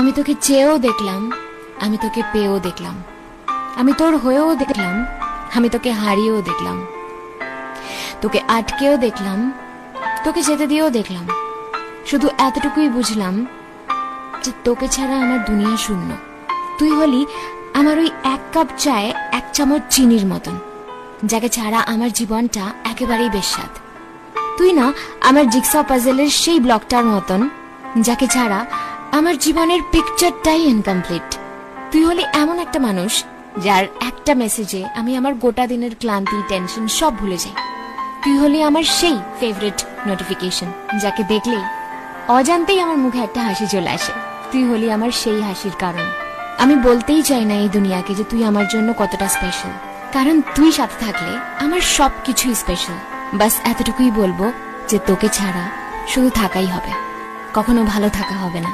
আমি তোকে চেয়েও দেখলাম, আমি তোকে পেয়েও দেখলাম, আমি তোর হয়েও দেখলাম, আমি তোকে হারিয়েও দেখলাম, তোকে আটকেও দেখলাম, তোকে যেতে দিয়েও দেখলাম। শুধু এতটুকুই বুঝলাম যে তোকে ছাড়া আমার দুনিয়া শূন্য। তুই হলি আমার ওই এক কাপ চায়ে এক চামচ চিনির মতন, যাকে ছাড়া আমার জীবনটা একেবারেই বেস্বাদ। তুই না আমার জিগসা পাজেলের সেই ব্লকটার মতন, যাকে ছাড়া আমার জীবনের পিকচারটাই ইনকমপ্লিট। তুই হলি এমন একটা মানুষ যার একটা মেসেজে আমি আমার গোটা দিনের ক্লান্তি, টেনশন সব ভুলে যাই। তুই হলি আমার সেই ফেভারিট নোটিফিকেশন, যাকে দেখলেই অজান্তেই আমার মুখে একটা হাসি চলে আসে। তুই হলি আমার সেই হাসির কারণ। আমি বলতেই চাই না এই দুনিয়াকে যে তুই আমার জন্য কতটা স্পেশাল, কারণ তুই সাথে থাকলে আমার সবকিছুই স্পেশাল। বাস এতটুকুই বলবো যে তোকে ছাড়া শুধু থাকাই হবে, কখনো ভালো থাকা হবে না।